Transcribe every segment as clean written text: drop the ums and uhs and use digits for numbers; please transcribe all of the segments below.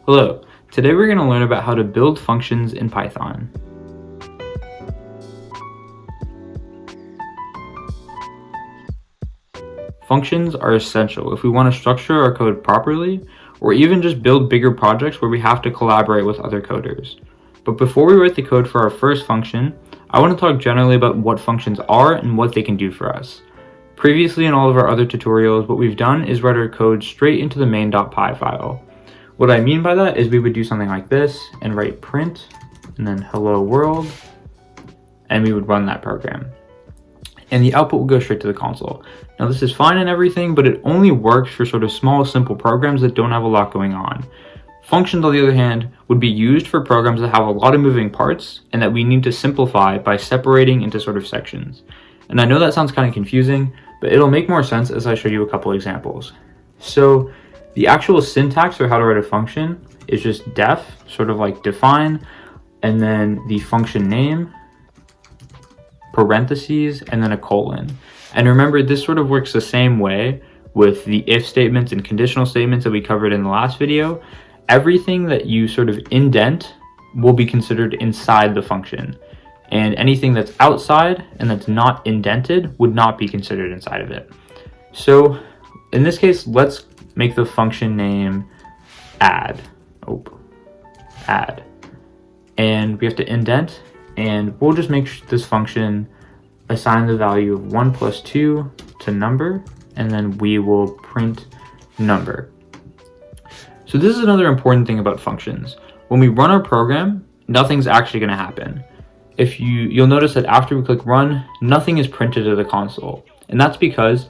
Hello, today we're going to learn about how to build functions in Python. Functions are essential if we want to structure our code properly, or even just build bigger projects where we have to collaborate with other coders. But before we write the code for our first function, I want to talk generally about what functions are and what they can do for us. Previously in all of our other tutorials, what we've done is write our code straight into the main.py file. What I mean by that is we would do something like this and write print and then hello world, and we would run that program. And the output will go straight to the console. Now this is fine and everything, but it only works for sort of small, simple programs that don't have a lot going on. Functions, on the other hand, would be used for programs that have a lot of moving parts and that we need to simplify by separating into sort of sections. And I know that sounds kind of confusing, but it'll make more sense as I show you a couple examples. So the actual syntax for how to write a function is just def, sort of like define, and then the function name, parentheses, and then a colon. And remember, this sort of works the same way with the if statements and conditional statements that we covered in the last video. Everything that you sort of indent will be considered inside the function, and anything that's outside and that's not indented would not be considered inside of it. So in this case, let's make the function name add. And we have to indent, and we'll just make this function assign the value of 1 plus 2 to number, and then we will print number. So this is another important thing about functions. When we run our program, nothing's actually going to happen. You'll notice that after we click run, nothing is printed to the console. And that's because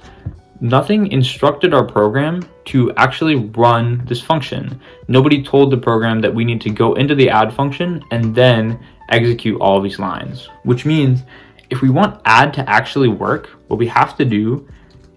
nothing instructed our program to actually run this function. Nobody told the program that we need to go into the add function and then execute all of these lines, which means if we want add to actually work, what we have to do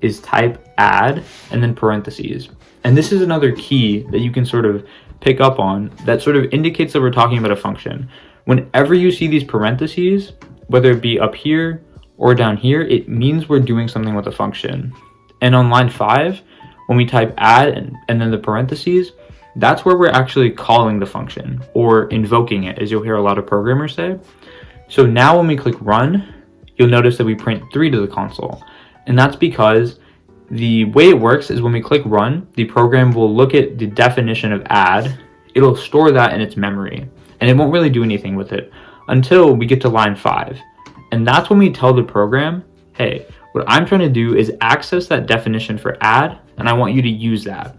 is type add and then parentheses. And this is another key that you can sort of pick up on that sort of indicates that we're talking about a function. Whenever you see these parentheses, whether it be up here or down here, it means we're doing something with a function. And on line 5, when we type add and then the parentheses, that's where we're actually calling the function or invoking it, as you'll hear a lot of programmers say. So now when we click run, you'll notice that we print 3 to the console. And that's because the way it works is when we click run, the program will look at the definition of add, it'll store that in its memory, and it won't really do anything with it until we get to line 5. And that's when we tell the program, hey, what I'm trying to do is access that definition for add, and I want you to use that.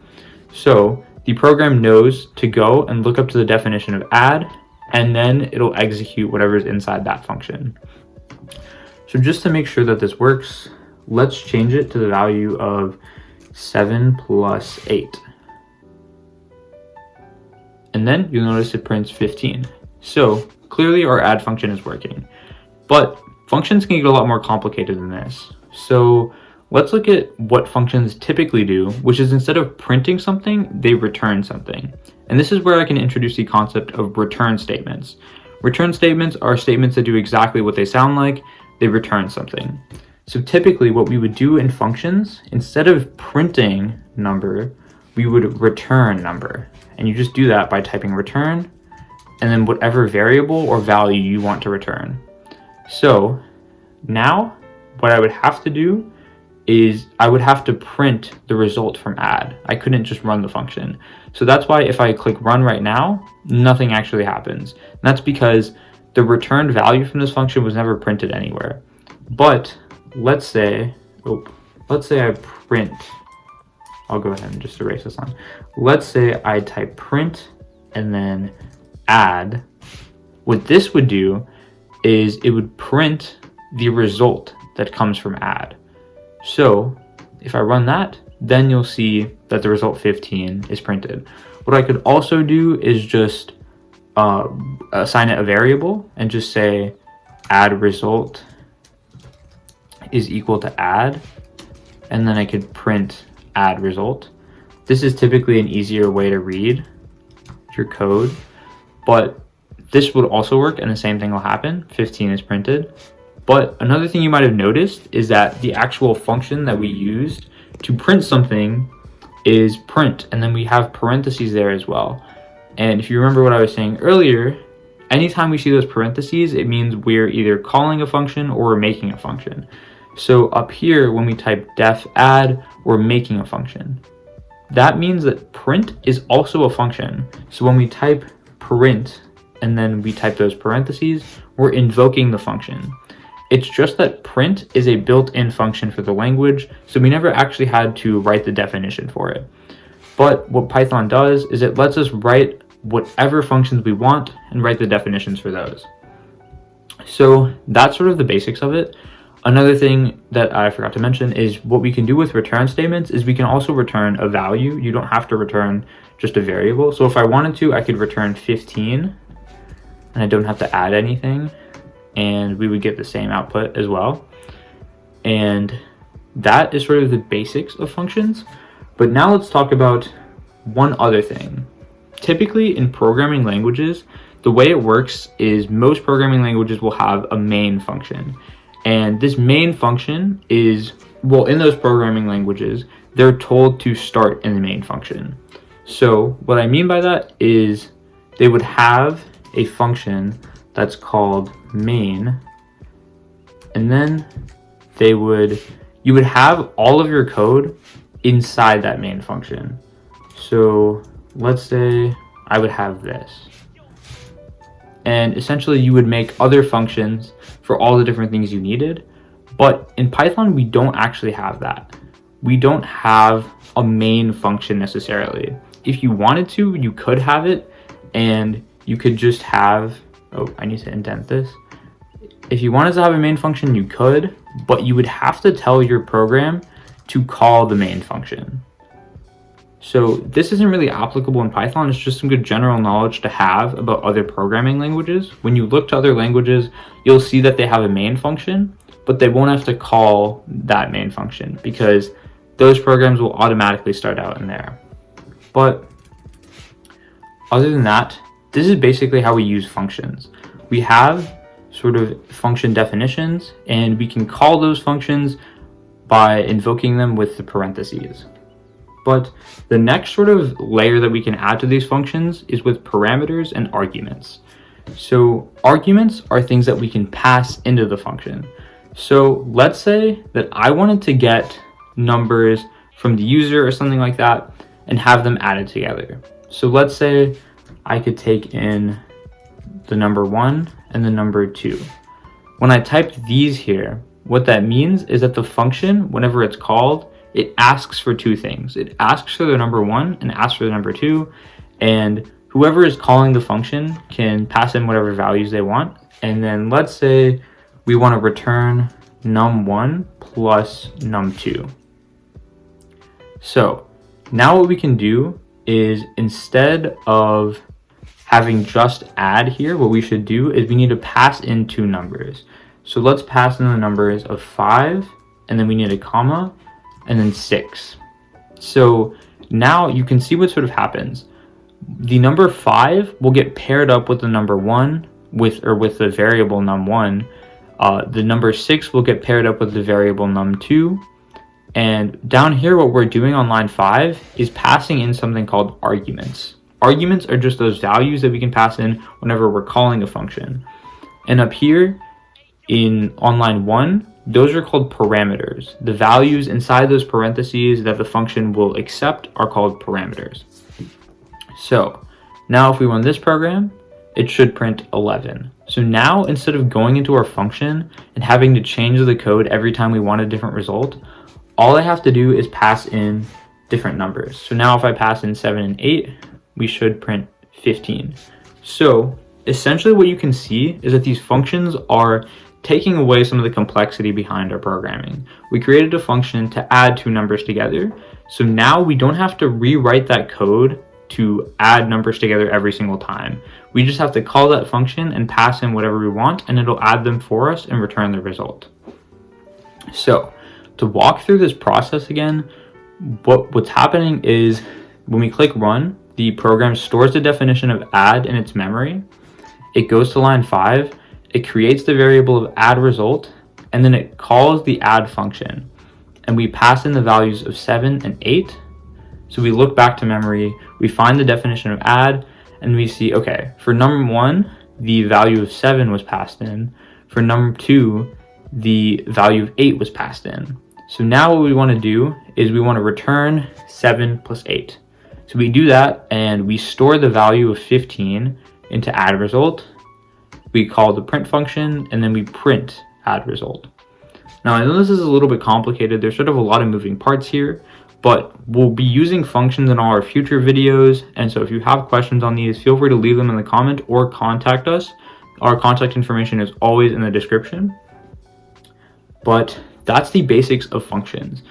So the program knows to go and look up to the definition of add, and then it'll execute whatever's inside that function. So just to make sure that this works, let's change it to the value of 7 plus 8. And then you'll notice it prints 15. So clearly our add function is working, but functions can get a lot more complicated than this. So let's look at what functions typically do, which is instead of printing something, they return something. And this is where I can introduce the concept of return statements. Return statements are statements that do exactly what they sound like. They return something. So typically what we would do in functions, instead of printing number, we would return number. And you just do that by typing return and then whatever variable or value you want to return. So now what I would have to do is I would have to print the result from add. I couldn't just run the function. So that's why if I click run right now, nothing actually happens. And that's because the returned value from this function was never printed anywhere. But let's say I print, I'll go ahead and just erase this line. Let's say I type print and then add. What this would do is it would print the result that comes from add. So if I run that, then you'll see that the result 15 is printed. What I could also do is just assign it a variable and just say add result is equal to add, and then I could print add result. This is typically an easier way to read your code, but this would also work and the same thing will happen. 15 is printed. But another thing you might have noticed is that the actual function that we used to print something is print, and then we have parentheses there as well. And if you remember what I was saying earlier, anytime we see those parentheses, it means we're either calling a function or we're making a function. So up here, when we type def add, we're making a function. That means that print is also a function. So when we type print and then we type those parentheses, we're invoking the function. It's just that print is a built-in function for the language, so we never actually had to write the definition for it. But what Python does is it lets us write whatever functions we want and write the definitions for those. So that's sort of the basics of it. Another thing that I forgot to mention is what we can do with return statements is we can also return a value. You don't have to return just a variable. So if I wanted to, I could return 15 and I don't have to add anything, and we would get the same output as well. And that is sort of the basics of functions. But now let's talk about one other thing. Typically in programming languages, the way it works is most programming languages will have a main function. And this main function is, well, in those programming languages, they're told to start in the main function. So what I mean by that is they would have a function that's called main, and then you would have all of your code inside that main function. So let's say I would have this. And essentially you would make other functions for all the different things you needed. But in Python, we don't actually have that. We don't have a main function necessarily. If you wanted to, you could have it, and you could just have, oh, I need to indent this. If you wanted to have a main function, you could, but you would have to tell your program to call the main function. So this isn't really applicable in Python. It's just some good general knowledge to have about other programming languages. When you look to other languages, you'll see that they have a main function, but they won't have to call that main function because those programs will automatically start out in there. But other than that, this is basically how we use functions. We have sort of function definitions, and we can call those functions by invoking them with the parentheses. But the next sort of layer that we can add to these functions is with parameters and arguments. So arguments are things that we can pass into the function. So let's say that I wanted to get numbers from the user or something like that and have them added together. So let's say I could take in the number 1 and the number 2. When I type these here, what that means is that the function, whenever it's called, it asks for two things. It asks for the number 1 and asks for the number 2, and whoever is calling the function can pass in whatever values they want. And then let's say we want to return num1 plus num2. So now what we can do is, instead of having just add here, what we should do is we need to pass in two numbers. So let's pass in the numbers of 5, and then we need a comma, and then 6. So now you can see what sort of happens. The number 5 will get paired up with the number 1 with the variable num1. The number 6 will get paired up with the variable num2. And down here, what we're doing on line 5 is passing in something called arguments. Arguments are just those values that we can pass in whenever we're calling a function. And up here on line 1, those are called parameters. The values inside those parentheses that the function will accept are called parameters. So now if we run this program, it should print 11. So now, instead of going into our function and having to change the code every time we want a different result, all I have to do is pass in different numbers. So now if I pass in 7 and 8, we should print 15. So essentially what you can see is that these functions are taking away some of the complexity behind our programming. We created a function to add two numbers together. So now we don't have to rewrite that code to add numbers together every single time. We just have to call that function and pass in whatever we want, and it'll add them for us and return the result. So to walk through this process again, what's happening is when we click run, the program stores the definition of add in its memory. It goes to line 5, it creates the variable of add result, and then it calls the add function. And we pass in the values of 7 and 8. So we look back to memory, we find the definition of add, and we see, okay, for number 1, the value of 7 was passed in. For number 2, the value of 8 was passed in. So now what we want to do is we want to return 7 plus 8. So we do that, and we store the value of 15 into add result. We call the print function, and then we print add result. Now, I know this is a little bit complicated. There's sort of a lot of moving parts here, but we'll be using functions in all our future videos. And so if you have questions on these, feel free to leave them in the comment or contact us. Our contact information is always in the description. But that's the basics of functions.